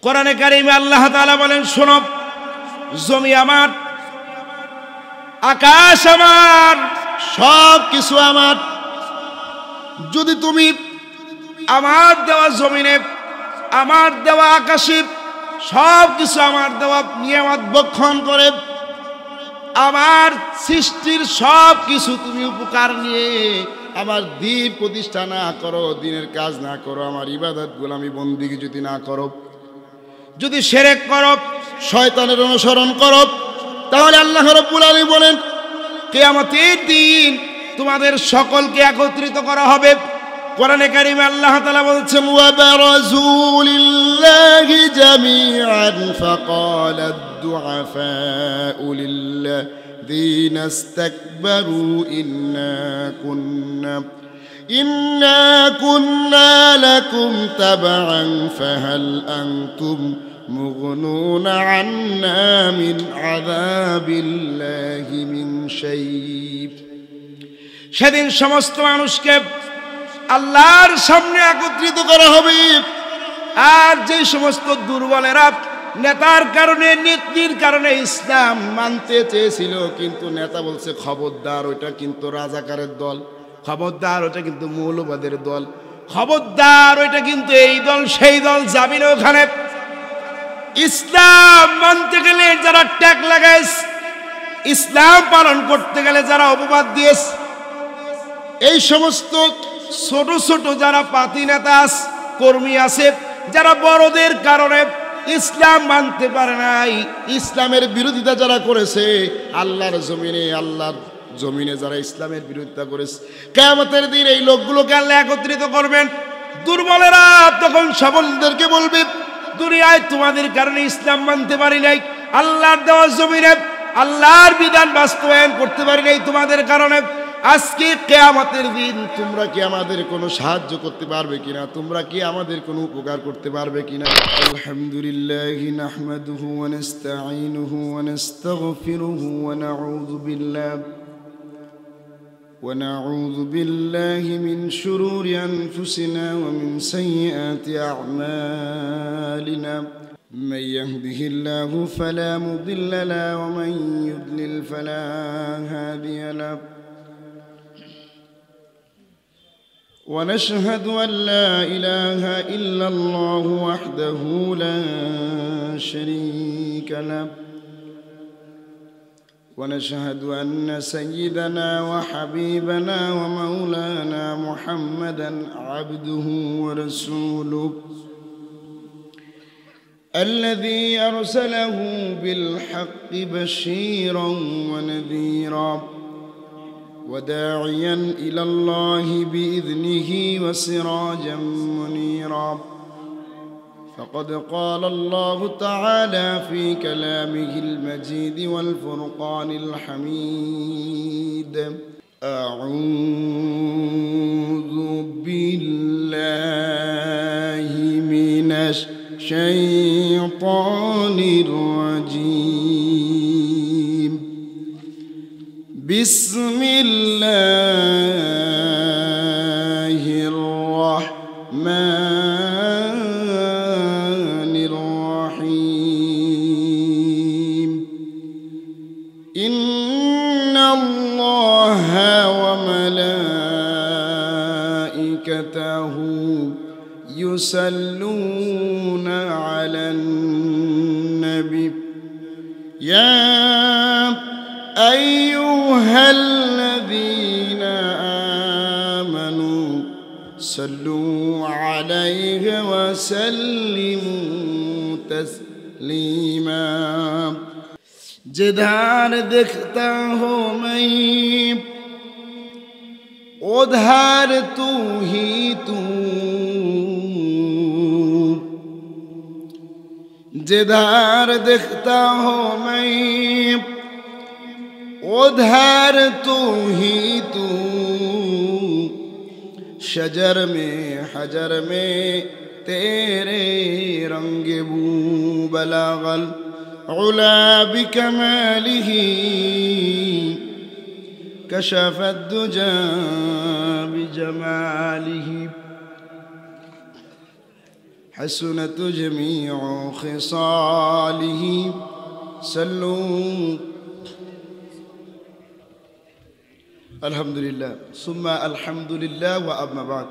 কোরআনে কারিমে আল্লাহ তাআলা বলেন, শোনো, জমি আমার, আকাশ আমার, সব কিছু আমার। যদি তুমি আমার দেওয়া জমিনে, আমার দেওয়া আকাশে, সব কিছু আমার দেওয়া নিয়ামত ভক্ষণ করে আমার সৃষ্টির সব কিছু তুমি উপকার নিয়ে আমার দ্বীপ প্রতিষ্ঠা না করো, দিনের কাজ না করো, আমার ইবাদত গোলামি বন্দিগি যদি না করো, যদি শিরক করো, শয়তানের অনুসরণ করো, তাহলে আল্লাহ রাব্বুল আলামিন বলেন কিয়ামতের দিন তোমাদের সকলকে একত্রিত করা হবে। কোরআনে কারিমে আল্লাহ তাআলা বলছেন, ওয়া বারাজু লিল্লাহি জামিআন ফাকালা আদ-দুআফাউ লিল্লাযীনা ইসতাকবারু ইন্না কুন্না লাকুম তাবআন ফাহাল আনতুম মুগনুনা আন্না মিন আযাবিল্লাহি মিন শাই'। সেদিন সমস্ত মানুষকে আল্লাহর সামনে একত্রিত করা হবে। আর যে সমস্ত দুর্বলেরা নেতার কারণে, নেত্রীর কারণে ইসলাম মানতে চেয়েছিল, কিন্তু নেতা বলছে খবরদার, ওইটা কিন্তু রাজাকারের দল, খবরদার ওইটা কিন্তু মৌলবাদের দল, খবরদার ওইটা কিন্তু এই দল সেই দল, যাবি না ওখানে। ইসলাম মানতে গেলে যারা ট্যাগ লাগাইস, ইসলাম পালন করতে গেলে যারা অপবাদ দিয়েস, এই সমস্ত ছোট ছোট যারা পাতি নেতা কর্মী আছে, যারা বড়দের কারণে ইসলাম মানতে পারে নাই, ইসলামের বিরোধিতা যারা করেছে, আল্লাহর জমিনে যারা ইসলামের বিরোধিতা করেছে, কিয়ামতের দিন এই লোকগুলোকে আল্লাহ একত্রিত করবেন। দুর্বলেরা তখন সবলদেরকে বলবে, দুনিয়ায় তোমাদের কারণে ইসলাম মানতে পারি নাই, আল্লাহর দেওয়া জমিনে আল্লাহর বিধান বাস্তবায়ন করতে পারি নাই তোমাদের কারণে। আজকে কিয়ামতের দিন তোমরা কি আমাদের কোনো সাহায্য করতে পারবে কিনা? তোমরা কি আমাদের কোনো উপকার করতে পারবে কিনা? আলহামদুলিল্লাহি নাহমাদুহু ওয়া নাস্তাঈনুহু ওয়া নাস্তাগফিরুহু ওয়া নাউযু বিল্লাহি মিন শুরুরি আনফুসিনা ওয়া মিন সাইয়্যাতি আ'মালিনা। من يهده الله فلا مضل له ومن يضلل فلا هادي له. ونشهد أن لا إله إلا الله وحده لا شريك له. ونشهد أن سيدنا وحبيبنا ومولانا محمدا عبده ورسوله الذي أرسله بالحق بشيرا ونذيرا وداعيا إلى الله بإذنه وسراجا منيرا. فقد قال الله تعالى في كلامه المجيد والفرقان الحميد: أعوذ بالله من الشيطان الرجيم. بسم الله الرحمن الرحيم. إن الله وملائكته يصلون على النبي يا أيها الذين آمنوا صلوا عليه وسلموا تسليما. जिधर देखता हो मैं उधर तू ही तू, जिधर देखता हो मैं उधर तू ही तू. शजर में हजर में तेरे रंग बू बलागल उला बिकमालिह कशफ दुजा बिजमालिह. حسنت جميع خصاله صلوا الحمد لله ثم الحمد لله وأما بعد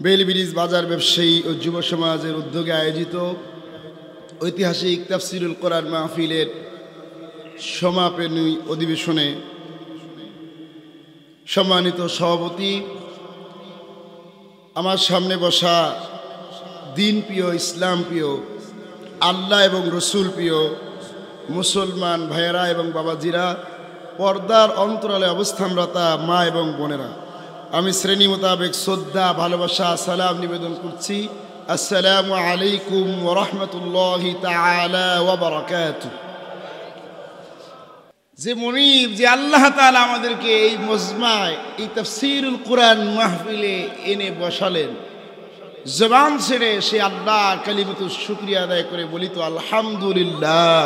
বেলব্রিজ বাজার ব্যবসায়ী ও যুব সমাজের উদ্যোগে আয়োজিত ঐতিহাসিক তাফসীরুল কোরআন মাহফিলের সমাপনী অধিবেশনে সম্মানিত সভাপতি, আমার সামনে বসা দিন প্রিয়, ইসলাম প্রিয়, আল্লাহ এবং রসুল প্রিয় মুসলমান ভাইয়েরা এবং বাবাজিরা, পর্দার অন্তরালে অবস্থানরতা মা এবং বোনেরা, আমি শ্রেণী মোতাবেক শ্রদ্ধা, ভালোবাসা, সালাম নিবেদন করছি। আসসালামু আলাইকুম ওয়া রাহমাতুল্লাহি তাআলা ওয়া বারাকাতুহু। যে মনিব, যে আল্লাহ তাআলা আমাদেরকে এই মজমায়, এই তাফসীরুল কোরআন মাহফিলে এনে বসালেন, জবান ছেড়ে সে আল্লাহ কালিমাতুশ শুকরিয়া আদায় করে বলি তো আলহামদুলিল্লাহ।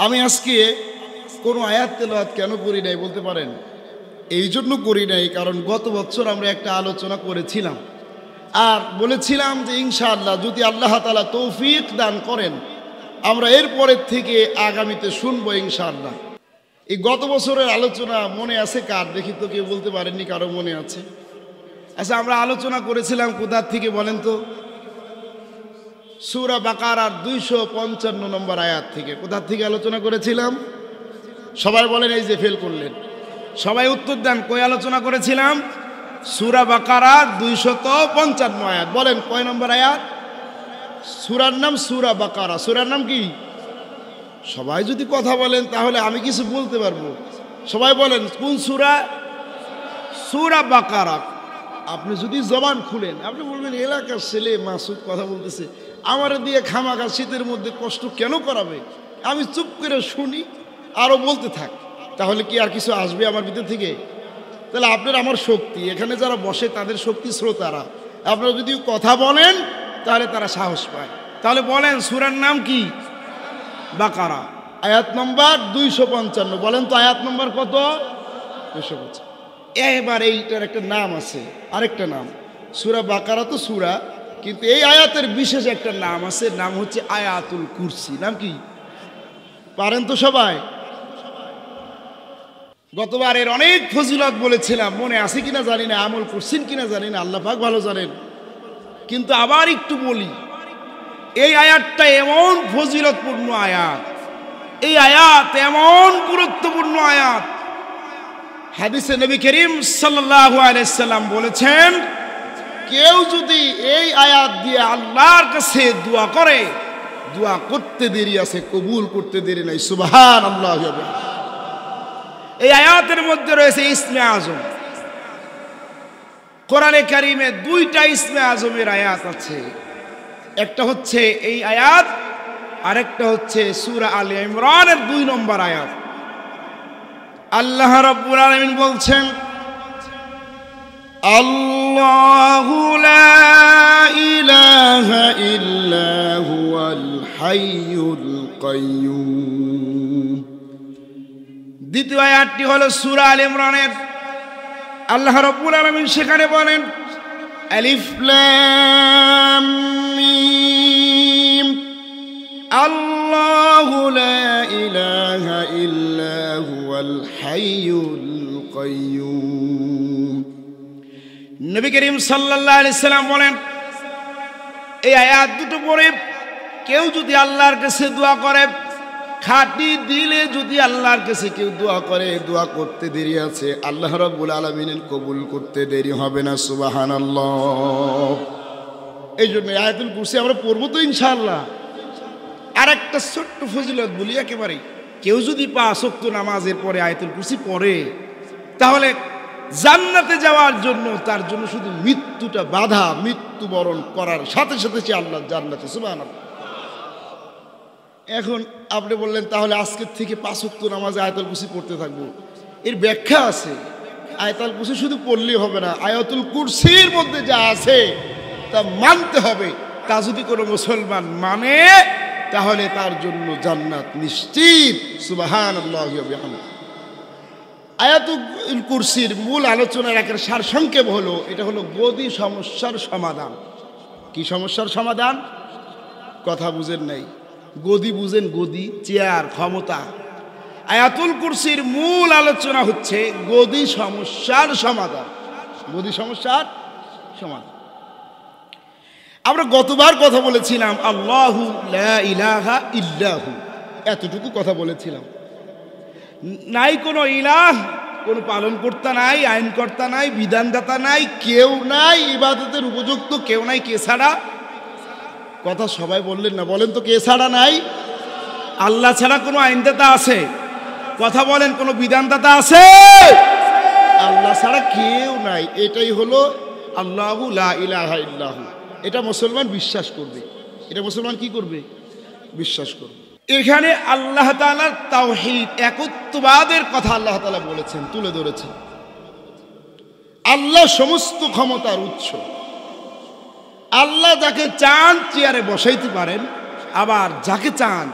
আমি আজকে কোনো আয়াত তেলাওয়াত কেন করি নাই বলতে পারেন? এই জন্য করি নাই কারণ গত বছর আমরা একটা আলোচনা করেছিলাম আর বলেছিলাম যে ইনশাআল্লাহ যদি আল্লাহ তাআলা তৌফিক দান করেন আমরা এরপরের থেকে আগামীতে শুনবো ইনশাআল্লাহ। এই গত বছরের আলোচনা মনে আছে কার? দেখি তো, কেউ বলতে পারেননি কারো মনে আছে? আচ্ছা, আমরা আলোচনা করেছিলাম কোথা থেকে বলেন তো? সূরা বাকারার 255 নম্বর আয়াত থেকে। কোথা থেকে আলোচনা করেছিলাম? সবাই বলেন, এই যে ফেল করলেন, সবাই উত্তর দেন। কই আলোচনা করেছিলাম? সূরা বাকারার 255 আয়াত। বলেন কয় নম্বর আয়াত? সূরার নাম সূরা বাকারা। সূরার নাম কি? সবাই যদি কথা বলেন তাহলে আমি কিছু বলতে পারবো। সবাই বলেন কোন সূরা? সূরা বাকারা। আপনি যদি জবান খুলেন আপনি বলবেন এলাকার ছেলে মাসুদ কথা বলতেছে, আমার দিয়ে খামাখা শীতের মধ্যে কষ্ট কেন করাবে? আমি চুপ করে শুনি, আরও বলতে থাক, তাহলে কি আর কিছু আসবে আমার ভিতর থেকে? তাহলে আপনার আমার শক্তি, এখানে যারা বসে তাদের শক্তি শ্রোতারা। আপনারা যদি কথা বলেন তাহলে তারা সাহস পায়। তাহলে বলেন সূরার নাম কি? বাকারা, আয়াত নম্বর 255। বলেন তো আয়াত নম্বর কত? 255। এবার এইটার একটা নাম আছে, আরেকটা নাম। সূরা বাকারা তো সূরা, কিন্তু এই আয়াতের বিশেষ একটা নাম আছে, নাম হচ্ছে আয়াতুল কুরসি। নাম কি পারেন তো সবাই? গতবার এর অনেক ফজিলত বলেছিলাম, মনে আছে কিনা জানি না, আমল করছেন কিনা জানি না, আল্লাহ পাক ভালো জানেন। কিন্তু আবার একটু বলি, এই আয়াতটা এমন ফজিলতপূর্ণ আয়াত, এই আয়াত এমন গুরুত্বপূর্ণ আয়াত। হাদিসে নবী করিম সাল্লাল্লাহু আলাইহি সাল্লাম বলেছেন, কেউ যদি এই আয়াত দিয়ে আল্লাহর কাছে দোয়া করে, দোয়া করতে দেরি আছে, কবুল করতে দেরি নাই। সুবহানাল্লাহ। এই আয়াতের মধ্যে রয়েছে ইসমে আজম। কোরআনে কারিমে 2টা ইসমে আজমের আয়াত আছে। একটা হচ্ছে এই আয়াত, আরেকটা হচ্ছে সূরা আলে ইমরানের 2 নম্বর আয়াত। আল্লাহ রাব্বুল আলামিন বলছেন, আল্লাহু লা ইলাহা ইল্লা হুয়াল হাইয়ুল কাইয়্যুম। দ্বিতীয় আয়াতটি হলো সূরা আলে ইমরানের। আল্লাহ রাব্বুল আলামিন সেখানে বলেন, আলিফ লাম মিম আল্লাহু লা ইলাহা ইল্লা হুয়াল হাইয়ুল কাইয়্যুম। নবী করিম সাল্লাল্লাহু আলাইহি সাল্লাম বলেন, এই আয়াত দুটো পড়ে কেউ যদি আল্লাহর কাছে দোয়া করে, খাঁটি দিলে যদি আল্লাহর কাছে কেউ দোয়া করে, দোয়া করতে দেরি আছে, আল্লাহ রাব্বুল আলামিন কবুল করতে দেরি হবে না। সুবহানাল্লাহ। এই জন্য আয়াতুল কুরসি আমরা পড়বো তো ইনশাআল্লাহ। আর একটা ছোট্ট ফজিলত বলি একেবারে, কেউ যদি 5 ওয়াক্ত নামাজের পরে আয়াতুল কুরসি পড়ে, তাহলে জান্নাতে যাওয়ার জন্য তার জন্য শুধু মৃত্যুটা বাধা, মৃত্যুবরণ করার সাথে সাথে সে আল্লাহর জান্নাতে। সুবহানাল্লাহ। এখন আপনি বললেন তাহলে আজকের থেকে 5 ওয়াক্ত নামাজে আয়াতুল কুরসি পড়তে থাকবো। এর ব্যাখ্যা আছে। আয়াতুল কুরসি শুধু পড়লেই হবে না, আয়াতুল কুরসির মধ্যে যা আছে তা মানতে হবে। তা যদি কোনো মুসলমান মানে তাহলে তার জন্য জান্নাত নিশ্চিত। সুবহানাল্লাহি ওয়া বিহামদিহি। আয়াতুল কুরসির মূল আলোচনার একটা সারসংক্ষেপ হলো, এটা হলো গদি সমস্যার সমাধান। কি সমস্যার সমাধান? কথা বুঝেন নাই, গদি বুঝেন, গদি চেয়ার ক্ষমতা। আয়াতুল কুরসির মূল আলোচনা হচ্ছে গদি সমস্যার সমাধান, গদি সমস্যার সমাধান। আমরা গতবার কথা বলেছিলাম আল্লাহু লা ইলাহা ইল্লাহু, এতটুকু কথা বলেছিলাম। নাই কোনো ইলাহ, কোনো পালনকর্তা নাই, আইনকর্তা নাই, বিধানদাতা নাই, কেউ নাই ইবাদতের উপযুক্ত, কেউ নাই কে ছাড়া। কথা সবাই বললেন না, বলেন তো কে ছাড়া নাই? আল্লাহ ছাড়া কোনো আইনদাতা আছে? কথা বলেন, কোনো বিধানদাতা আছে? আল্লাহ ছাড়া কেউ নাই। এটাই হলো আল্লাহু লা ইলাহা ইল্লাহু। এটা মুসলমান বিশ্বাস করবে, এটা মুসলমান কি করবে? বিশ্বাস করবে। এখানে আল্লাহ তাআলার তাওহীদ, একত্ববাদের কথা আল্লাহ তাআলা বলেছেন, তুলে ধরেছেন। আল্লাহ সমস্ত ক্ষমতার উৎস। আল্লাহ যাকে চান চেয়ারে বসাইতে পারেন, আবার যাকে চান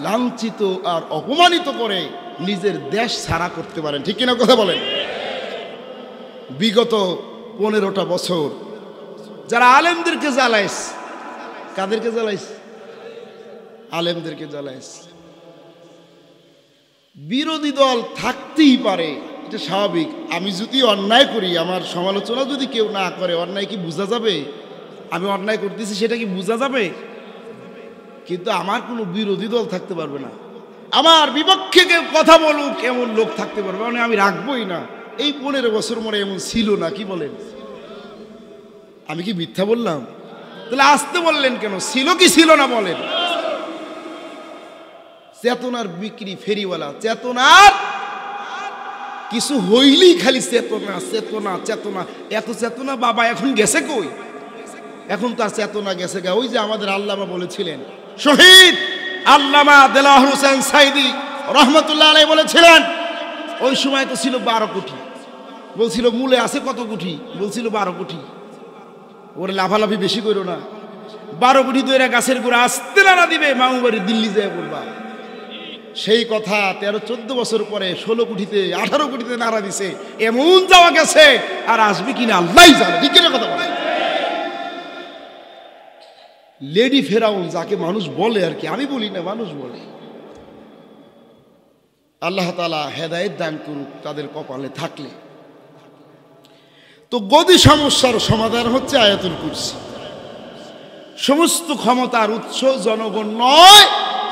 লাঞ্ছিত আর অপমানিত করে নিজের দেশ ছাড়া করতে পারেন। ঠিক কিনা কথা বলেন? বিগত 15টা বছর যারা আলেমদেরকে জ্বালাইস, কাদেরকে জ্বালাইস? আলেমদেরকে জ্বালাইস। বিরোধী দল থাকতেই পারে, এটা স্বাভাবিক। আমি যদি অন্যায় করি, আমার সমালোচনা যদি কেউ না করে, অন্যায় কি বোঝা যাবে? আমি অন্যায় করতেছি সেটা কি বোঝা যাবে? কিন্তু আমার কোনো বিরোধী দল থাকতে পারবে না, আমার বিপক্ষে কেউ কথা বলুক এমন লোক থাকতে পারবে, মানে আমি রাখবোই না। এই 15 বছর মনে এমন ছিল না। কি বলেন? আমি কি মিথ্যা বললাম? তাহলে আসতে বললেন কেন? ছিল কি ছিল না বলেন? চেতনার বিক্রি, ফেরিওয়ালা। চেতনার কিছু হইলেই খালি চেতনা চেতনা চেতনা। এত চেতনা বাবা এখন গেছে কই? এখন তার চেতনা গেছে গা। ওই যে আমাদের আল্লামা বলেছিলেন, শহীদ আল্লামা দেলাওয়ার হোসেন সাইদি রহমতুল্লাহ আলাইহি বলেছিলেন, ওই সময় তো ছিল 12 কোটি। বলছিল মূলে আছে কত কোটি? বলছিল 12 কোটি। ওরে লাফালাফি বেশি করো না। 12 কোটি দইরা গাছের গোড়া আস্তে নাড়া দিবে, মামু বাড়ি দিল্লি যায় বলবা। সেই কথা 13-14 বছর পরে 16 কোটিতে 18 কোটিতে নাড়া দিছে। এমন যাওয়া গেছে, আর আসবে কিনা আল্লাহই জানে। ঠিক কিনা কথা বলে? লেডি ফেরাউন যাকে মানুষ বলে আর কি, আমি বলি না, মানুষ বলে। আল্লাহ তাআলা হেদায়েত দান করুক তাদের কপালে থাকলে। তো গদি সমস্যার সমাধান হচ্ছে আয়াতুল কুরসি। সমস্ত ক্ষমতার উৎস জনগণ নয়,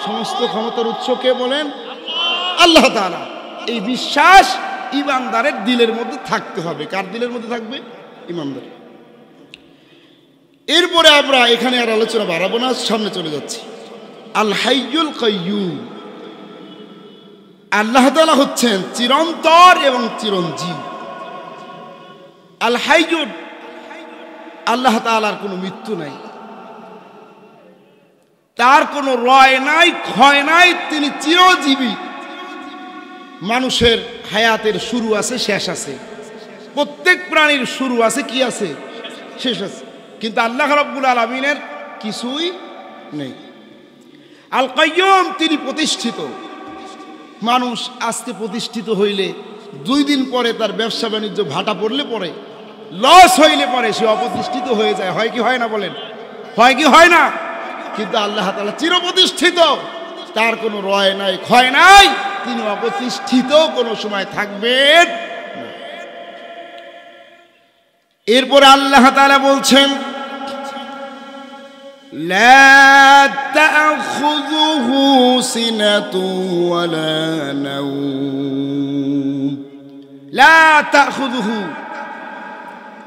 সমস্ত ক্ষমতার উৎস কে বলেন? আল্লাহ তাআলা। এই বিশ্বাস ঈমানদারের দিলের মধ্যে থাকতে হবে। কার দিলের মধ্যে থাকবে? ঈমানদার। এরপরে আমরা এখানে আর আলোচনা বাড়াবো না, সামনে চলে যাচ্ছি। আল হাইয়ুল কাইয়ুম। আল্লাহ তাআলা হচ্ছেন চিরন্তর এবং চিরঞ্জীব। আল হাইয়ুন, আল্লাহ তাআলার কোনো মৃত্যু নাই, তার কোনো রয় নাই, ক্ষয় নাই, তিনি চিরজীবী। মানুষের হায়াতের শুরু আছে, শেষ আছে। প্রত্যেক প্রাণীর শুরু আছে, কি আছে? শেষ আছে। কিন্তু আল্লাহ রাব্বুল আলামিনের কিছুই নেই। আল কাইয়ুম, তিনি প্রতিষ্ঠিত। মানুষ আজকে প্রতিষ্ঠিত হইলে 2 দিন পরে তার ব্যবসা বাণিজ্য ভাটা পড়লে পরে, লস হইলে পরে সে অপ্রতিষ্ঠিত হয়ে যায়। হয় কি হয় না বলেন? হয় কি হয় না? কিন্তু আল্লাহ তাআলা চিরপ্রতিষ্ঠিত, তার কোনো রয় নাই, ক্ষয় নাই, তিনি অপ্রতিষ্ঠিত কোনো সময় থাকবেন। এরপরে আল্লাহ তাআলা বলছেন, লা তাখুযুহু সিনাতু ওয়ালা নাওম। লা তাখুযুহু,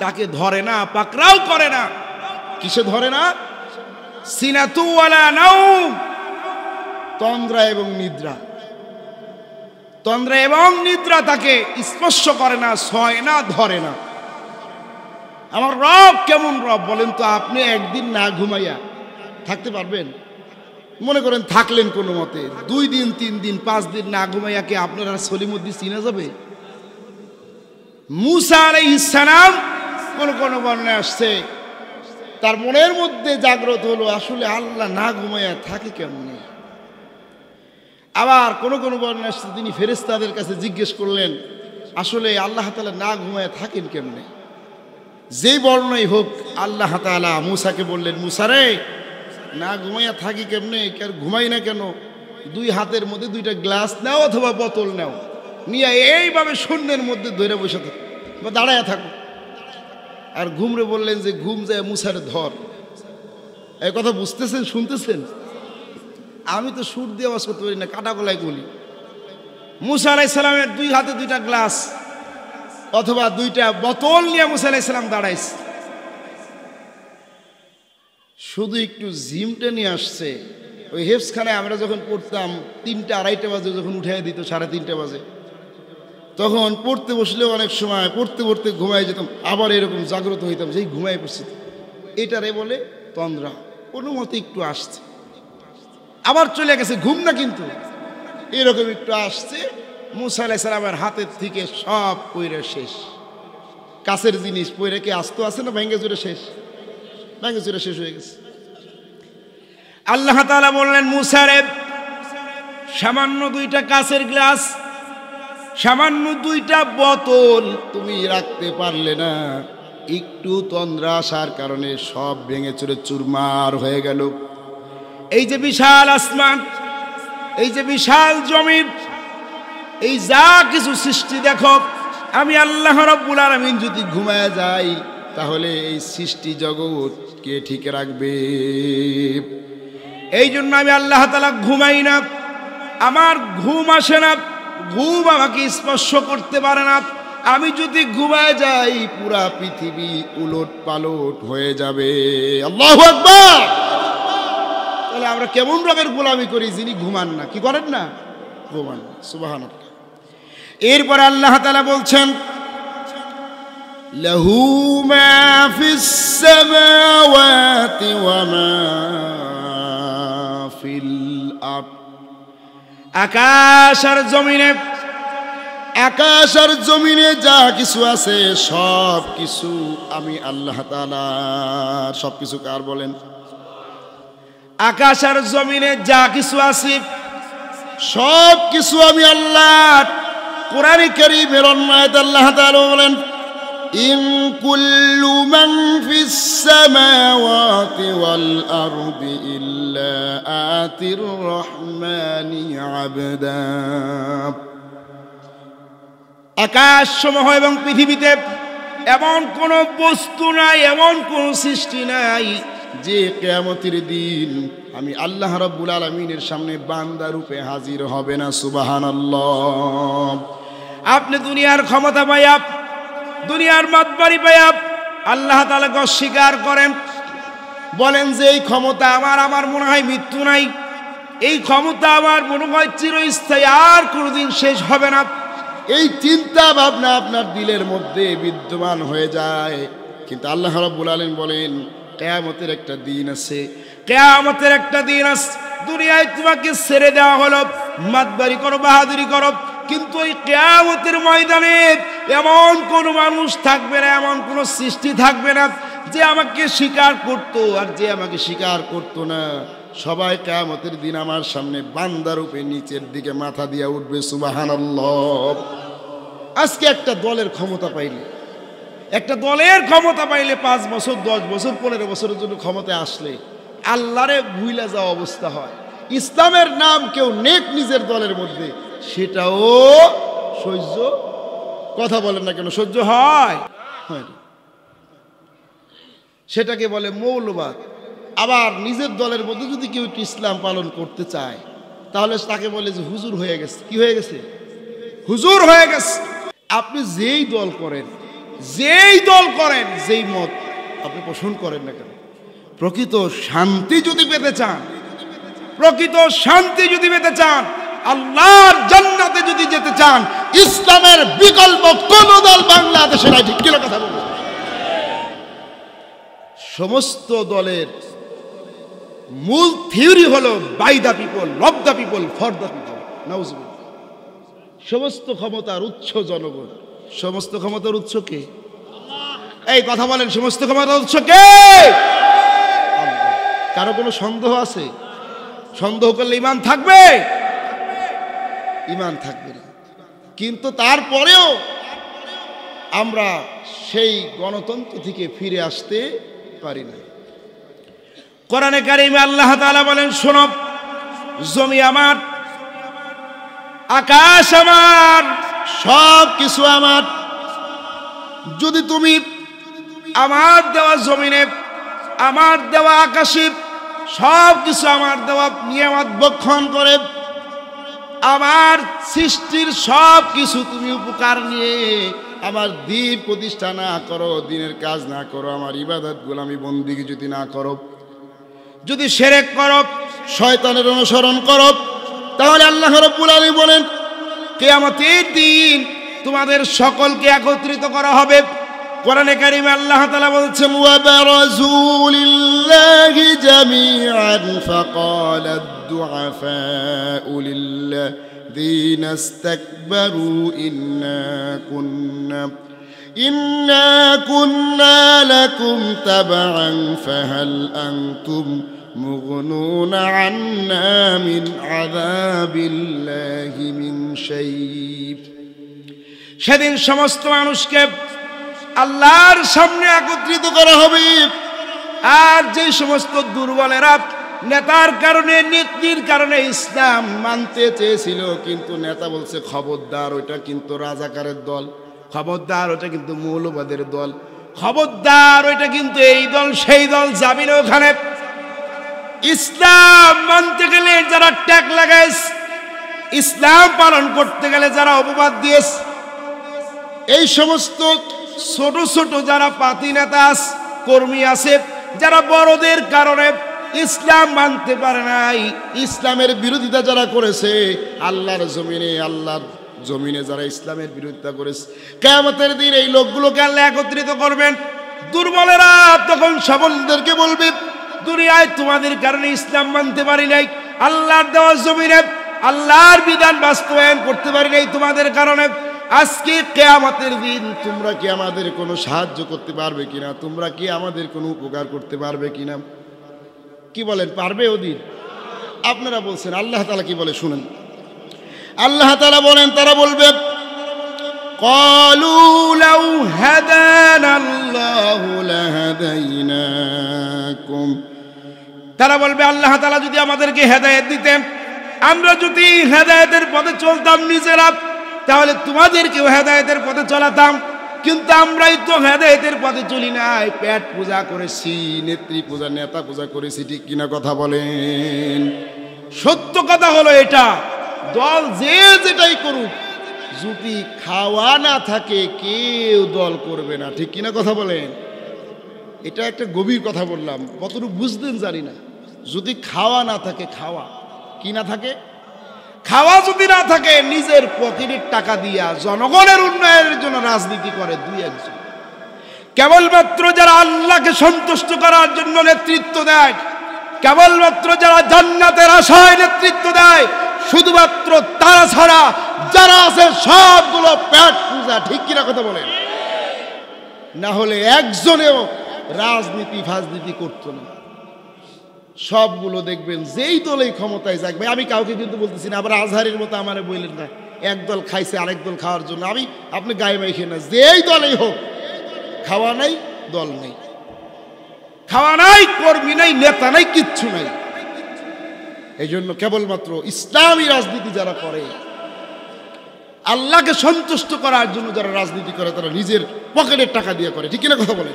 তাকে ধরে না, পাকড়াও করে না। কিসে ধরে না? সিনাতু ওয়ালা নাওম, তন্দ্রা এবং নিদ্রা। তন্দ্রা এবং নিদ্রা তাকে স্পর্শ করে না, ছয় না, ধরে না। আমার রব কেমন রব বলেন তো? আপনি একদিন না ঘুমাইয়া থাকতে পারবেন? মনে করেন থাকলেন কোনো মতে, 2 দিন 3 দিন 5 দিন না ঘুমাইয়া কে আপনারা সলিমুদ্দিন চিনা যাবে? মুসা আলাইহিস সালাম, কোন কোন বর্ণনায় আসছে, তার মনের মধ্যে জাগ্রত হলো আসলে আল্লাহ না ঘুমাইয়া থাকে কেমনে। আবার কোন কোন বর্ণনায় আসছে তিনি ফেরেশতাদের কাছে জিজ্ঞেস করলেন, আসলে আল্লাহ তাআলা না ঘুমায় থাকেন কেমনে? যেই বর্ণই হোক, আল্লাহ তাআলা মূসাকে বললেন, মূসা রে, না ঘুমাইয়া থাকি কেমনে? ঘুমাই না কেন? দুই হাতের মধ্যে দুইটা গ্লাস নাও অথবা বোতল নাও, নিয়ে এইভাবে শূন্যের মধ্যে ধরে বসে থাকো বা দাঁড়ায় থাকো। আর ঘুমরে বললেন যে ঘুম যায় মূসারে ধর। এই কথা বুঝতেছেন, শুনতেছেন? আমি তো সুর দিয়ে আওয়াজ করতে পারি না, কাটা গলায় বলি। মূসা আলাইহিস সালামের দুই হাতে দুইটা গ্লাস অথবা দুইটা বোতল নিয়ে মূসা আলাইহিস সালাম দাঁড়াইছে। শুধু একটু জিমটা নিয়ে আসছে। ওই হেফসখানায় আমরা যখন পড়তাম 3টা 2:30 বাজে যখন উঠাই দিত, 3:30 বাজে, তখন পড়তে বসলে অনেক সময় পড়তে পড়তে ঘুমাই যেতাম, আবার এরকম জাগ্রত হইতাম, যেই ঘুমাই পড়ছি। এটারে বলে তন্দ্রা। কোনো মতে একটু আসছে, আবার চলে গেছে, ঘুম না কিন্তু, এরকম একটু আসছে। মূসা আলাইহিস সালামের হাতের থেকে সব পয়রা শেষ। কাছের জিনিস পয়রা কি আস্ত আছে না ভেঙে চুরে শেষ? ভেঙে চুরে শেষ হয়ে গেছে। আল্লাহ তাআলা বললেন, মূসা রে, সামান্য 2টা কাচের গ্লাস, সামান্য 2টা বোতল তুমি রাখতে পারলে না। একটু তন্দ্রা আসার কারণে সব ভেঙে চুরে চুরমার হয়ে গেল। এই যে বিশাল আসমান, এই যে বিশাল জমিন, এই যা কিছু সৃষ্টি দেখো, আমি আল্লাহ রাব্বুল আলামিন যদি ঘুমায় যাই তাহলে এই সৃষ্টি জগৎ কে ঠিক রাখবে? এই জন্য আমি আল্লাহ তাআলা ঘুমাই না, আমার ঘুম আসে না, ঘুম আমাকে স্পর্শ করতে পারে না। আমি যদি ঘুমায় যাই পুরা পৃথিবী উলট পালট হয়ে যাবে। আল্লাহু আকবার। তাহলে আমরা কেমন রবের গোলামি করি যিনি ঘুমান না? কি করেন না? ঘুমান। সুবহানাল্লাহ। এরপর আল্লাহ তাআলা বলছেন, লাহু মা ফিস সামাওয়াতি ওয়া মা ফিল আরদ। আকাশ আর জমিনে যা কিছু আছে সব কিছু আমি আল্লাহ তাআলার। সব কিছু কার বলেন? আকাশ আর জমিনে যা কিছু আছে সব কিছু আমি আল্লাহ। কোরআনে কারীমের অন্য আয়াতে আল্লাহ তাআলা বলেন, ইন কুল্লু মান ফিস সামাওয়াতি ওয়াল আরদি ইল্লা আতির রহমানি আবদা। আকাশসমূহ এবং পৃথিবীতে এমন কোন বস্তু নাই, এমন কোন সৃষ্টি নাই যে কিয়ামতের দিন আমি আল্লাহ রাব্বুল আলামিনের সামনে বান্দা রূপে হাজির হবে না। সুবহানাল্লাহ। আপনি দুনিয়ার ক্ষমতা পাইয়া, দুনিয়ার মাতবাড়ি পাইয়া আল্লাহ তাআলাকে অস্বীকার করেন, বলেন যে এই ক্ষমতা আমার মনে হয় মৃত্যু নাই, এই ক্ষমতা আমার মনে হয় চিরস্থায়ী, আর কোনোদিন শেষ হবে না। এই চিন্তা ভাবনা আপনার দিলের মধ্যে বিদ্যমান হয়ে যায়। কিন্তু আল্লাহ রাব্বুল আলামিন বলেন, কিয়ামতের একটা দিন আছে, কিয়ামতের একটা দিন আছে। দুনিয়ায় তোমাকে ছেড়ে দেওয়া হলো, মাতবাড়ি করো, বাহাদুরি করো, কিন্তু ওই কিয়ামতের ময়দানে এমন কোন মানুষ থাকবে না, এমন কোন সৃষ্টি থাকবে না যে আমাকে স্বীকার করতো আর যে আমাকে স্বীকার করতো না। সবাই কিয়ামতের দিন আমার সামনে বান্দা রূপে নিচের দিকে মাথা দিয়ে উঠবে। সুবহানাল্লাহ। আজকে একটা দলের ক্ষমতা পাইলে, একটা দলের ক্ষমতা পাইলে 5 বছর 10 বছর 15 বছরের জন্য ক্ষমতায় আসলে আল্লাহরে ভুইলা যাওয়া অবস্থা হয়। ইসলামের নাম কেউ নেক নিজের দলের মধ্যে, সেটাও সহ্য, কথা বলেন না কেন, সহ্য হয়? সেটাকে বলে মৌলবাদ। আবার নিজের দলের মধ্যে যদি কেউ একটু ইসলাম পালন করতে চায় তাহলে তাকে বলে যে হুজুর হয়ে গেছে। কি হয়ে গেছে? হুজুর হয়ে গেছে। আপনি যেই দল করেন, যেই মত আপনি পোষণ করেন না কেন, প্রকৃত শান্তি যদি পেতে চান, আল্লাহর জান্নাতে যদি যেতে চান, ইসলামের বিকল্প কোন দল বাংলাদেশে নাই। ঠিক কিনা কথা বলুন? সমস্ত দলের মূল থিওরি হলো by the people, of the people, for the people. নাউজুবিল্লাহ। সমস্ত ক্ষমতার উৎস জনগণ। সমস্ত ক্ষমতার উৎস কে? এই কথা বলেন, সমস্ত ক্ষমতার উৎস কে? কারো কোনো সন্দেহ আছে? সন্দেহ করলে ঈমান থাকবে? ঈমান থাকবে না। কিন্তু তারপরেও আমরা সেই গণতন্ত্র থেকে ফিরে আসতে পারি না। কোরআনে কারিমে আল্লাহ তাআলা বলেন, শোনো, জমি আমার, আকাশ আমার, সব কিছু আমার। যদি তুমি আমার দেওয়া জমিনে, আমার দেওয়া আকাশে, সব কিছু আমার দেওয়া নিয়ামত ভক্ষণ করে আমার সৃষ্টির সব কিছু তুমি উপকার নিয়ে আমার দ্বীন প্রতিষ্ঠা না করো, দ্বীনের কাজ না করো, আমার ইবাদত গোলামি বন্দিগি যদি না করো, যদি শিরক করো, শয়তানের অনুসরণ করো, তাহলে আল্লাহ রাব্বুল আলামিন বলেন কিয়ামতের দিন তোমাদের সকলকে একত্রিত করা হবে। কোরআনে কারিমে আল্লাহ তাআলা বলছেন, ওয়া বারাজু লিল্লাহি জামিআন ফাকালা আদ-দুআফাউ লিল্লাযীনা ইসতাকবারু ইন্না কুন্না লাকুম তাবআন ফাহাল আনতুম মুগনুনা আন্না মিন আযাবিল্লাহি মিন শাই। সেদিন সমস্ত মানুষকে আল্লাহর সামনে একত্রিত করা হবে। আর যে সমস্ত দুর্বলেরা নেতার কারণে, নেত্রীর কারণে ইসলাম মানতে চেয়েছিল, কিন্তু নেতা বলছে খবরদার, ওইটা কিন্তু রাজাকারের দল, খবরদার ওইটা কিন্তু মৌলবাদের দল, খবরদার ওইটা কিন্তু এই দল সেই দল, যাবি না ওখানে। ইসলাম মানতে গেলে যারা ট্যাগ লাগাইস, ইসলাম পালন করতে গেলে যারা অপবাদ দিয়েস, এই সমস্ত ছোট ছোট যারা পাতি নেতা কর্মী আছে, যারা বড়দের কারণে ইসলাম মানতে পারে নাই, ইসলামের বিরোধিতা যারা করেছে, আল্লাহর জমিনে যারা ইসলামের বিরোধিতা করেছে, কিয়ামতের দিন এই লোকগুলোকে আল্লাহ একত্রিত করবেন। দুর্বলেরা তখন সবলদেরকে বলবে, দুনিয়ায় তোমাদের কারণে ইসলাম মানতে পারি নাই, আল্লাহর দেওয়া জমিনে আল্লাহর বিধান বাস্তবায়ন করতে পারি নাই তোমাদের কারণে। আজকে কিয়ামতের দিন তোমরা কি আমাদের কোনো সাহায্য করতে পারবে কিনা? তোমরা কি আমাদের কোনো উপকার করতে পারবে কিনা? কি বলেন, পারবে ওদিন? আপনারা বলছেন, আল্লাহ তাআলা কি বলে শুনেন। আল্লাহ তাআলা বলেন, তারা বলবে, ক্বালু লাউ হাদানাল্লাহু লাহাদাইনাকুম। তারা বলবে, আল্লাহ তাআলা যদি আমাদেরকে হেদায়েত দিতেন, আমরা যদি হেদায়েতের পথে চলতাম নিজেরা, তাহলে তোমাদেরকেও হেদায়েতের পথে চলাতাম। কিন্তু আমরাই তো হেদায়েতের পথে চলি নাই, পেট পূজা করেছি, নেত্রী পূজা, নেতা পূজা করেছি। ঠিক কিনা কথা বলেন? সত্য কথা হলো এটা, দল যে যেটাই করুক, যদি খাওয়া না থাকে কেউ দল করবে না। ঠিক কিনা কথা বলেন? এটা একটা গভীর কথা বললাম, কতটুকু বুঝতেন জানি না। যদি খাওয়া না থাকে, খাওয়া কি না থাকে, খাওয়া যদি না থাকে, নিজের পকেটের টাকা দিয়া জনগণের উন্নয়নের জন্য রাজনীতি করে দুই একজন, কেবলমাত্র যারা আল্লাহকে সন্তুষ্ট করার জন্য নেতৃত্ব দেয়, কেবলমাত্র যারা জান্নাতের আশায় নেতৃত্ব দেয়, শুধুমাত্র তারা ছাড়া যারা আছে সবগুলো পেট পূজা। ঠিক কিনা কথা বলেন? না হলে একজনেও রাজনীতি ফাজনীতি করতো না। সবগুলো দেখবেন যেই দলেই ক্ষমতায় যাক, ভাই আমি কাউকে কিন্তু বলতেছি না, আবার আজহারের মতো আমারে বললেন না এক দল খাইছে আরেক দল খাওয়ার জন্য, আপনি গায়ে মাইখে না, যেই দলেই হোক, খাওয়া নাই, দল নাই, খাওয়া নাই, কর্মী নাই, নেতা নাই, কিচ্ছু নাই। এই জন্য কেবলমাত্র ইসলামী রাজনীতি যারা করে, আল্লাহকে সন্তুষ্ট করার জন্য যারা রাজনীতি করে, তারা নিজের পকেটের টাকা দিয়ে করে। ঠিক কিনা কথা বলে?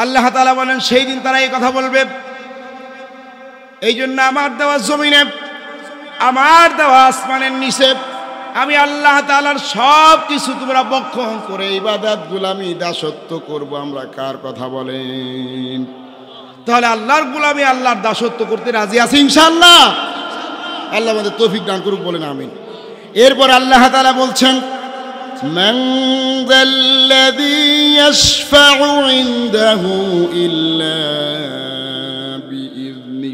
আল্লাহ তাআলা বলেন, সেই দিন তারা এই কথা বলবে। এই জন্য আমার দেওয়া জমিনে, আমার দেওয়া আসমানের নিচে আমি আল্লাহ তাআলার সব কিছু তোমরা বক্ষণ করে ইবাদত গোলামি দাসত্ব করব। আমরা কার কথা বলেন? তাহলে আল্লাহর গোলামি, আল্লাহর দাসত্ব করতে রাজি আছি ইনশাআল্লাহ? আল্লাহ আমাদের তৌফিক দান করুক, বলেন আমিন। এরপর আল্লাহ তাআলা বলছেন, মান যাল্লাযী ইয়াশফাউ ইনদাহু ইল্লা বিইযনি।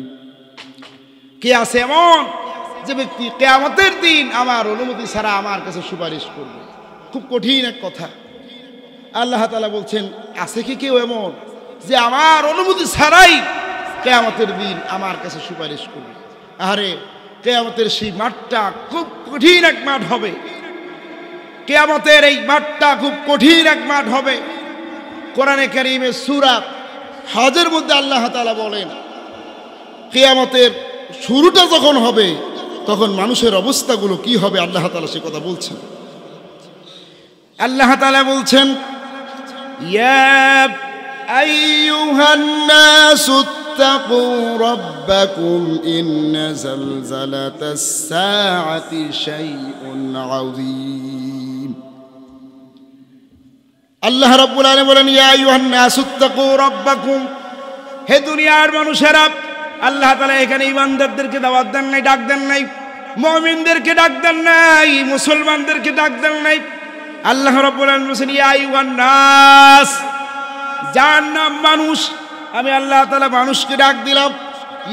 কে আছে এমন যে ব্যক্তি কিয়ামতের দিন আমার অনুমতি ছাড়া আমার কাছে সুপারিশ করবে? খুব কঠিন এক কথা। আল্লাহ তাআলা বলছেন, আছে কি কেউ এমন যে আমার অনুমতি ছাড়াই কিয়ামতের দিন আমার কাছে সুপারিশ করবে? আরে কিয়ামতের সেই মাঠটা খুব কঠিন এক মাঠ হবে। কিয়ামতের এই মাঠটা খুব কঠিন এক মাঠ হবে। কোরআনে কারীমের সূরা হজের মধ্যে আল্লাহ তাআলা বলেন, কিয়ামতের শুরুটা যখন হবে তখন মানুষের অবস্থাগুলো কি হবে আল্লাহ তাআলা সে কথা বলছেন। আল্লাহ তাআলা বলছেন, ইয়া আইয়ুহান নাসু ইত্তাকু রাব্বাকুম ইন্না যালজালাতাস সাআতি শাইউন আযীম। আল্লাহ রাব্বুল আলামিন বলেন, ইয়া আইয়ুহান নাসু ইত্তাকু রাব্বাকুম, হে দুনিয়ার মানুষেরা, আল্লাহ তাআলা এখানে ঈমানদারদেরকে দাওয়াত দেন নাই, ডাক দেন নাই, মুমিনদেরকে ডাক দেন নাই, মুসলমানদেরকে ডাক দেন নাই। আল্লাহ রাব্বুল আলামিন বলেন, ইয়া আইয়ুহান নাস, যার নাম মানুষ, আমি আল্লাহ তাআলা মানুষকে ডাক দিলাম।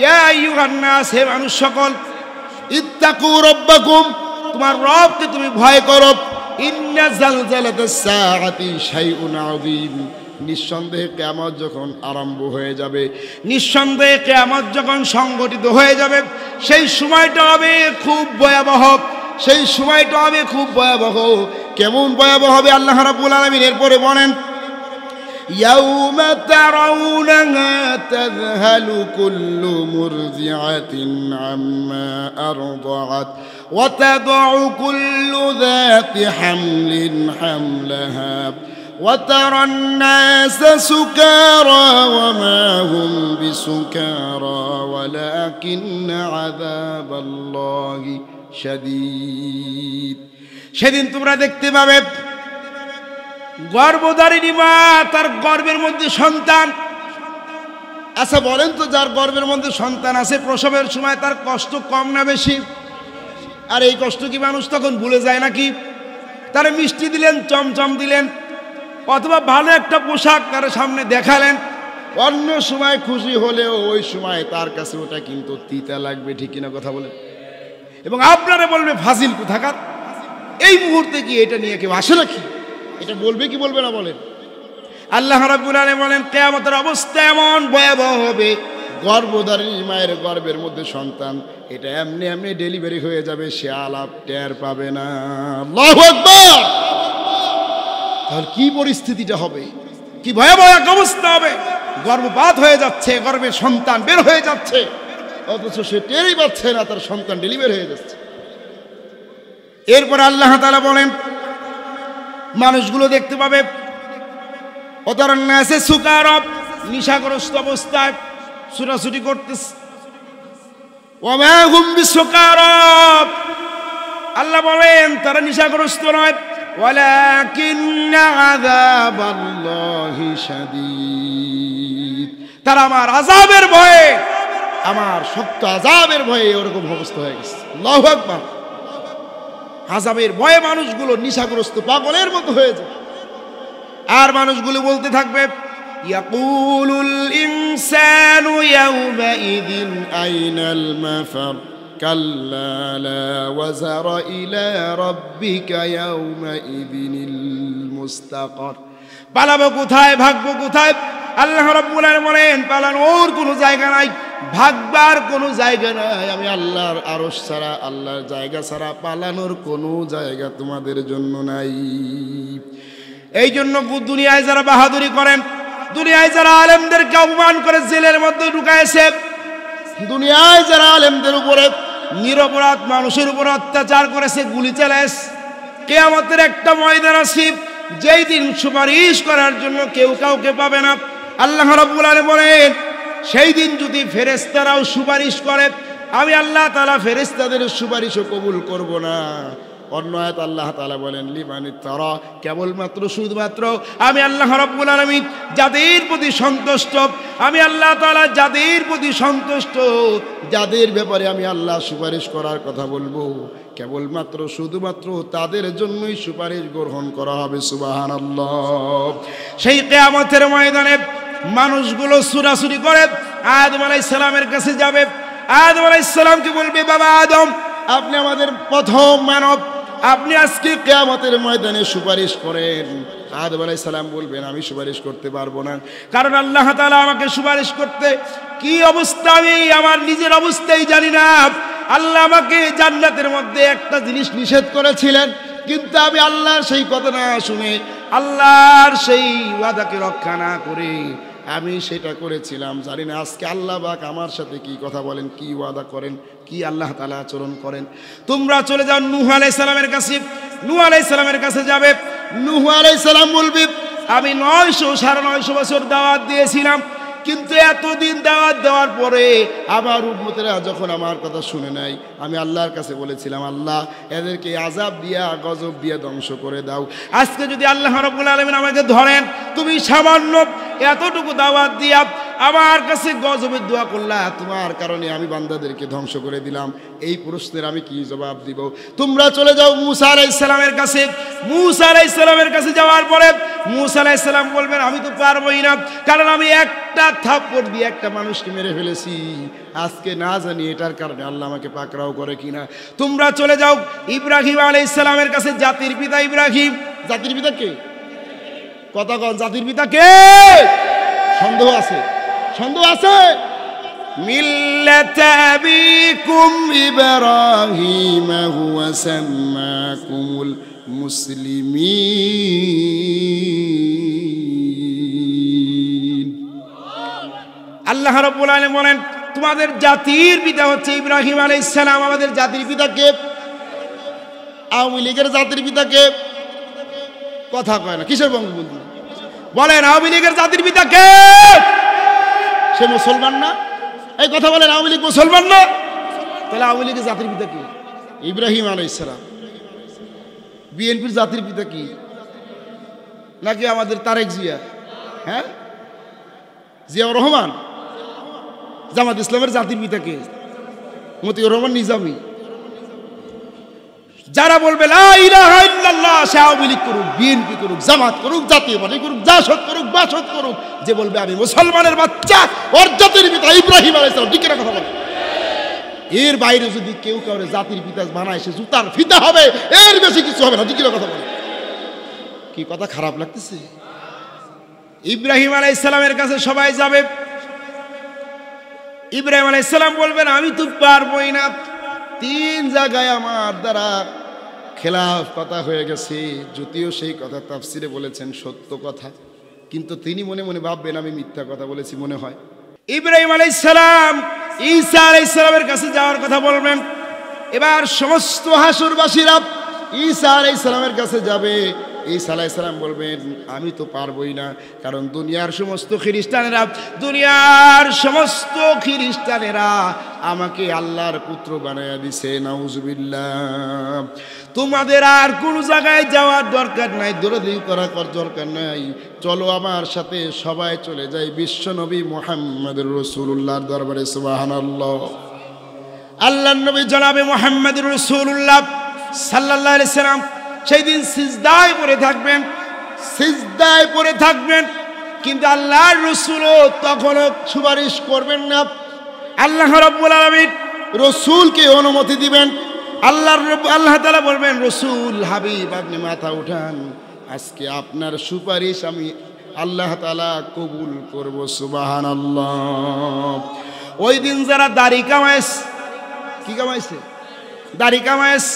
ইয়া আইয়ুহান নাস, হে মানুষ সকল, ইত্তাকু রাব্বাকুম, তোমার রবকে তুমি ভয় করো। ইন্না যালজালাতাস সাআতি শাইউন আযীম, নিঃসন্দেহে কিয়ামত যখন আরম্ভ হয়ে যাবে, নিঃসন্দেহে কিয়ামত যখন সংগঠিত হয়ে যাবে, সেই সময়টা হবে খুব ভয়াবহ, সেই সময়টা হবে খুব ভয়াবহ। কেমন ভয়াবহ হবে আল্লাহ রাব্বুল আলামিন এরপরে বলেন, ইয়াউমা তারাউনাহা তাযহালু কুল্লু মুরদিআতিন আম্মা আরদাআত ওয়া তাদউ কুল্লু যাতি হামলিন হামলাহা ওয়া তারান নাসা সুকারা ওয়া মা হুম বিসুকারা ওয়ালাকিন্না আযাবাল্লাহি শাদীদ। সেদিন তোমরা দেখতে পাবে গর্ভধারিণী মা, তার গর্ভের মধ্যে সন্তান। আচ্ছা বলেন তো, যার গর্ভের মধ্যে সন্তান আছে, প্রসবের সময় তার কষ্ট কম না বেশি? আর এই কষ্ট কি মানুষ তখন ভুলে যায় নাকি? তার মিষ্টি দিলেন, চমচম দিলেন, অথবা ভালো একটা পোশাক তার সামনে দেখালেন, অন্য সময় খুশি হলেও ওই সময় তার কাছে ওটা কিন্তু তিতা লাগবে, ঠিক কিনা কথা বলেন? এবং আপনারা বলবে ফাজিল কোথাকার, এই মুহূর্তে কি এটা নিয়ে কেউ আসে নাকি? এটা বলবে কি বলবে না বলেন? আল্লাহ রাব্বুল আলামিন বলেন, কিয়ামতের অবস্থা এমন ভয়াবহ হবে, গর্ভধারিণী মায়ের গর্ভের মধ্যে সন্তান, এটা এমনি এমনি ডেলিভারি হয়ে যাবে, সে আলাপ টের পাবে না। আল্লাহু আকবার! তাহলে কি পরিস্থিতিটা হবে, কি ভয়াবহ এক অবস্থা হবে। গর্ভপাত হয়ে যাচ্ছে, গর্ভের সন্তান বের হয়ে যাচ্ছে, অথচ সে টেরই পাচ্ছে না তার সন্তান ডেলিভারি হয়ে যাচ্ছে। এরপর আল্লাহ তাআলা বলেন, মানুষগুলো দেখতে পাবে অতারান নাসে সুকারা, নিশাগ্রস্ত অবস্থায় ছুটাছুটি করতেছে। ওয়া মা হুম বিসুকারা, আল্লাহ বলেন তারা নিশাগ্রস্ত নয়, ওয়ালাকিন্না আযাবাল্লাহি শাদীদ, তারা আমার আযাবের ভয়ে, আমার শক্ত আযাবের ভয়ে ওরকম অবস্থা হয়ে গেছে। আল্লাহু আকবার! আযাবের ভয়ে মানুষগুলো নিশাগ্রস্ত পাগলের মতো হয়ে যায়। আর মানুষগুলো বলতে থাকবে, ইয়াকুলুল ইনসানু ইয়াউমাইযিন আইনাল মাফার কাল্লা লা ওয়াজারা ইলা রাব্বিকা ইয়াউমাইযিনিল মুস্তাকার। পালাবো কোথায়, ভাগবো কোথায়? আল্লাহ রাব্বুল আলামিন বলেন, পালানোর কোনো জায়গা নাই, ভাগবার কোনো জায়গা নাই। আমি আল্লাহর আরশ ছাড়া, আল্লাহর জায়গা ছাড়া পালানোর কোনো জায়গা তোমাদের জন্য নাই। এই জন্য দুনিয়ায় যারা বাহাদুরি করেন, দুনিয়ায় যারা আলেমদেরকে অপমান করে জেলের মধ্যে ঢুকাইছে, দুনিয়ায় যারা আলেমদের উপরে নিরপরাধ মানুষের উপর অত্যাচার করেছে, গুলি চালাইছে, কিয়ামতের একটা ময়দান আছে, যেই দিন সুপারিশ করার জন্য কেউ কাউকে পাবে না। আল্লাহ রাব্বুল আলামিন বলেন, সেই দিন যদি ফেরেশতারাও সুপারিশ করে, আমি আল্লাহ তাআলা ফেরেশতাদের সুপারিশও কবুল করব না। অন্য আয়াত আল্লাহ তাআলা বলেন, লিমানিত তারা, কেবলমাত্র শুধুমাত্র আমি আল্লাহ রাব্বুল আলামিন যাদের প্রতি সন্তুষ্ট, আমি আল্লাহ তাআলা যাদের প্রতি সন্তুষ্ট, যাদের ব্যাপারে আমি আল্লাহ সুপারিশ করার কথা বলবো, কেবলমাত্র শুধুমাত্র তাদের জন্যই সুপারিশ গ্রহণ করা হবে। সুবহানাল্লাহ! সেই কিয়ামতের ময়দানে মানুষগুলো ছুটাছুটি করে আদম আলাইহিস সালামের কাছে যাবে। আদম আলাইহিস সালামকে বলবে, বাবা আদম, আপনি আমাদের প্রথম মানব, আপনি আজকে কিয়ামতের ময়দানে সুপারিশ করেন। আদম আলাইহিস সালাম বলবেন, আমি সুপারিশ করতে পারবো না, কারণ আল্লাহ তাআলা আমাকে সুপারিশ করতে কি অবস্থা আমি আমার নিজের অবস্থাই জানি না। আল্লাহ আমাকে জান্নাতের মধ্যে একটা জিনিস নিষেধ করেছিলেন, কিন্তু আমি আল্লাহর সেই কথা না শুনে, আল্লাহর সেই ওয়াদাকে রক্ষা না করে আমি সেটা করেছিলাম। জানি না আজকে আল্লাহ পাক আমার সাথে কি কথা বলেন, কি ওয়াদা করেন, কি আল্লাহ তাআলা আচরণ করেন। তোমরা চলে যাও নূহ আলাইহিস সালামের কাছে। নূহ আলাইহিস সালামের কাছে যাবে, নূহ আলাইহিস সালাম বলবে আমি 900 বছর দাওয়াত দিয়েছিলাম, কিন্তু এতদিন দাওয়াত দেওয়ার পরে আমার উম্মতেরা যখন আমার কথা শুনে নাই, আমি আল্লাহর কাছে বলেছিলাম আল্লাহ এদেরকে আযাব দিয়া গজব দিয়া ধ্বংস করে দাও। আজকে যদি আল্লাহ রাব্বুল আলামিন আমাকে ধরেন, তুমি সামান্য এতটুকু দাওয়াত দিয়া আমার কাছে গজবের দোয়া করলা, তোমার কারণে আমি বান্দাদেরকে ধ্বংস করে দিলাম, এই প্রশ্নের আমি কি জবাব দিব? তোমরা চলে যাও মূসা আলাইহিস সালামের কাছে। মূসা আলাইহিস সালামের কাছে যাওয়ার পরে মূসা আলাইহিস সালাম বলবেন আমি তো পারবোই না, কারণ আমি একটা থাপ্পড় দিয়ে একটা মানুষকে মেরে ফেলেছি, আজকে না জানি এটার কারণে আল্লাহ আমাকে পাকড়াও করে কিনা। তোমরা চলে যাও ইব্রাহিম আলাইহিস সালামের কাছে। জাতির পিতা ইব্রাহিম। জাতির পিতা কে? কথা কন, জাতির পিতা কে? সন্দেহ আছে? সন্দেহ আছে? মিল্লাতা আবিকুম ইব্রাহিম হুয়া সাম্মাকুমুল মুসলিমিন। আল্লাহ রাব্বুল আলামিন বলেন তোমাদের জাতির পিতা হচ্ছে ইব্রাহিম আলাইহিস সালাম। আমাদের জাতির পিতা কে? আওয়ামী লীগের জাতির পিতা কে? কথা কয় না, কিসের বঙ্গবন্ধু? বলেন আওয়ামী লীগের জাতির পিতা কে? সে মুসলমান না? এই কথা বলেন, আওয়ামী লীগ মুসলমান না? তাহলে আওয়ামী লীগের জাতির পিতা কি? ইব্রাহিম আলাইহিস সালাম। বিএনপির জাতির পিতা কি? নাকি আমাদের তারেক জিয়া? হ্যাঁ, জিয়াউর রহমান। জামাত ইসলামের জাতির পিতা কে? মতিউর রহমান নিজামী। যারা বলবে লা ইলাহা ইল্লাল্লাহ, সে আওয়ামী লীগ করুক, বিএনপি করুক, জামাত করুক, জাতীয় পার্টি করুক, জাসদ করুক, বাসদ করুক, যে বলবে আমি মুসলমানের বাচ্চা, ওর জাতির পিতা ইব্রাহিম আলাইহিস সালাম। ঠিক কথা বলে। এর বাইরে যদি কেউ কাউরে জাতির পিতা বানায়, সে জুতার ফিতা হবে, এর বেশি কিছু হবে না। ঠিক কথা বলে। কি কথা খারাপ লাগতেছে? ইব্রাহিম আলাইহিস সালামের কাছে সবাই যাবে। ইব্রাহিম আলাইহিস সালাম বলবেন আমি তো পারবোই না, 3 জায়গায় আমার দ্বারা খেলাফ কথা হয়ে গেছে। যদিও সেই কথা তাফসিরে বলেছেন সত্য কথা, কিন্তু তিনি মনে মনে ভাববেন আমি মিথ্যা কথা বলেছি মনে হয়। ইব্রাহিম আলাইহিস সালাম ঈসা আলাইহিস সালামের কাছে যাওয়ার কথা বলবেন। এবার সমস্ত হাসরবাসীরা ঈসা আলাইহিস সালামের কাছে যাবে। ঈসা আলাইহিস সালাম বলবেন আমি তো পারবোই না, কারণ দুনিয়ার সমস্ত খ্রিস্টানেরা আমাকে আল্লাহর পুত্র বানায়া দিছে, নাউজুবিল্লাহ। তোমাদের আর কোন জায়গায় যাওয়ার দরকার নাই, দৌড়াদৌড়ি করার দরকার নাই। চলো আমার সাথে সবাই চলে যাই বিশ্ব নবী মুহাম্মদুর রাসূলুল্লাহর দরবারে। সুবহানাল্লাহ। আল্লাহর নবী জনাবে মুহাম্মদুর রাসূলুল্লাহ সাল্লাল্লাহু আলাইহি সাল্লাম সেই দিন সিজদায় পড়ে থাকবেন, সিজদায় পড়ে থাকবেন, কিন্তু আল্লাহর রাসূলও তখনও সুপারিশ করবেন না। আল্লাহ রাব্বুল আলামিন রাসূলকে অনুমতি দিবেন। আল্লাহ তাআলা বলবেন রাসূল হাবিব আপনি মাথা উঠান, আজকে আপনার সুপারিশ আমি আল্লাহ তাআলা কবুল করব। সুবহানাল্লাহ। ওই দিন যারা দাড়ি কামাইস, কি কামাইছে? দাড়ি কামাইস,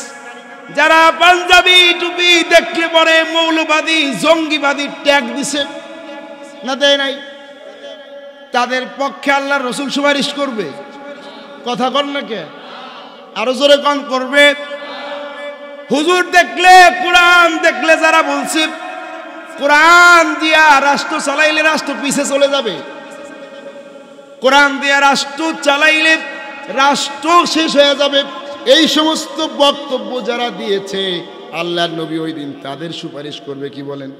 যারা পাঞ্জাবি টুপি দেখলে পরে মৌলবাদী জঙ্গিবাদী ট্যাগ দিছে না, দেয় নাই, তাদের পক্ষে আল্লাহর রাসূল সুপারিশ করবে। কথা কন না কে? আরো জোরে কন করবে। হুজুর দেখলে, কোরআন দেখলে যারা বলছে কোরআন দিয়া রাষ্ট্র চালাইলে রাষ্ট্র পিছে চলে যাবে, কোরআন দিয়া রাষ্ট্র চালাইলে রাষ্ট্র শেষ হয়ে যাবে, এই সমস্ত বক্তব্য যারা দিয়েছে আল্লাহর নবী ওই দিন তাদের সুপারিশ করবে। কি বলেন?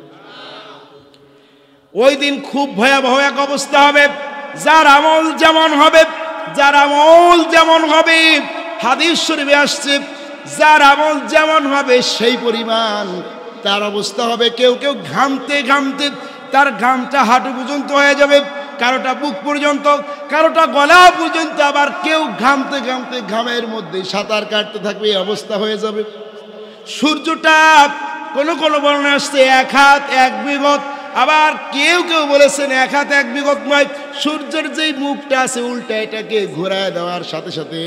ওই দিন খুব ভয়াবহ এক অবস্থা হবে। যার আমল যেমন হবে, হাদিস শরীফে আসছে যার আমল যেমন হবে সেই পরিমাণ তার অবস্থা হবে। কেউ ঘামতে ঘামতে তার ঘামটা হাঁটু পর্যন্ত হয়ে যাবে, কারোটা বুক পর্যন্ত, কারোটা গলা পর্যন্ত, আবার কেউ ঘামতে ঘামতে ঘামের মধ্যে সাঁতার কাটতে থাকবে, এই অবস্থা হয়ে যাবে। সূর্যটা কোন বর্ণনা আসছে 1 হাত 1 বিঘত, আবার কেউ কেউ বলেছেন 1 হাত 1 বিঘত নয়, সূর্যের যেই মুখটা আছে উল্টা এটাকে ঘোরায় দেওয়ার সাথে সাথে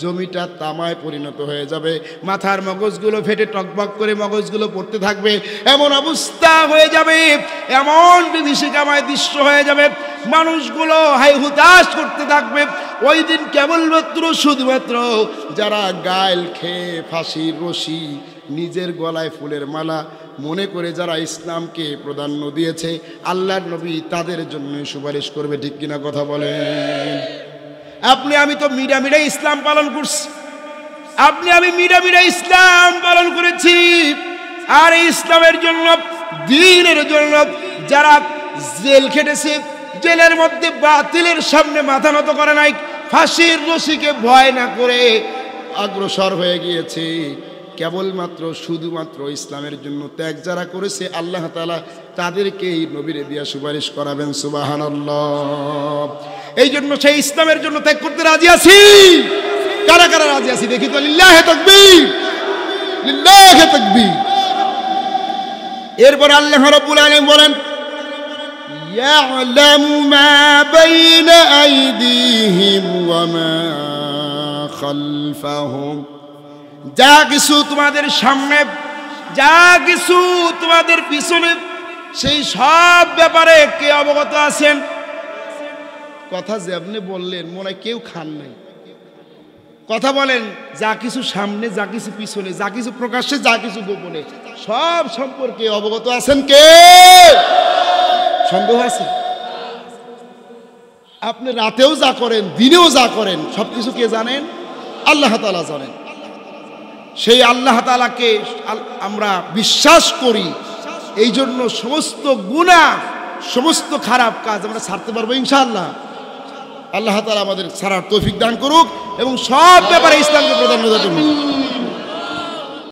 জমিটা তামায় পরিণত হয়ে যাবে, মাথার মগজগুলো ফেটে টকবক করে মগজগুলো পড়তে থাকবে, এমন অবস্থা হয়ে যাবে, এমন বিভীষিকাময় দৃশ্য হয়ে যাবে, মানুষগুলো হাই হুতাশ করতে থাকবে। ওই দিন কেবলমাত্র শুধুমাত্র যারা গায়েল খেয়ে ফাঁসির রশি, নিজের গলায় ফুলের মালা মনে করে যারা ইসলামকে প্রাধান্য দিয়েছে, আল্লাহর নবী তাদের জন্য সুপারিশ করবে। ঠিক কিনা কথা বলেন? আপনি আমি তো মিডা ইসলাম পালন করছি, আপনি আমি মিডা ইসলাম পালন করেছি, আর এই ইসলামের জন্য, দ্বীনের জন্য যারা জেল খেটেছে, জেলের মধ্যে বাতিলের সামনে মাথা নত করে নাই, ফাঁসির রশিকে ভয় না করে অগ্রসর হয়ে গিয়েছে, কেবলমাত্র শুধুমাত্র ইসলামের জন্য ত্যাগ যারা করেছে, আল্লাহ তাআলা তাদেরকেই নবীরে দিয়া সুপারিশ করাবেন। সুবহানাল্লাহ। এই জন্য সেই ইসলামের জন্য ত্যাগ করতে রাজি আছি। কারা কারা রাজি আছি দেখি তো? লিল্লাহি তাকবীর, লিল্লাহি তাকবীর। এরপর আল্লাহ রাব্বুল আলামিন বলেন, ইয়ালামু মা বাইনা আইদিহিম ওয়া মা খালফাহুম। যা কিছু তোমাদের সামনে, যা কিছু তোমাদের পিছনে, সেই সব ব্যাপারে কে অবগত আছেন? কথা যে আপনি বললেন মনে হয় কেউ খান নাই। কথা বলেন, যা কিছু সামনে, যা কিছু পিছনে, যা কিছু প্রকাশ্যে, যা কিছু গোপনে, সব সম্পর্কে অবগত আছেন কে? সন্দেহ আছে? আপনি রাতেও যা করেন, দিনেও যা করেন, সবকিছু কে জানেন? আল্লাহ তাআলা জানেন। সেই আল্লাহ তাআলাকে আমরা বিশ্বাস করি, এই জন্য সমস্ত গুনাহ, সমস্ত খারাপ কাজ আমরা ছাড়তে পারবো ইনশাআল্লাহ। আল্লাহ তাআলা আমাদের ছাড়ার তৌফিক দান করুক এবং সব ব্যাপারে ইসলামকে প্রাধান্য দেন।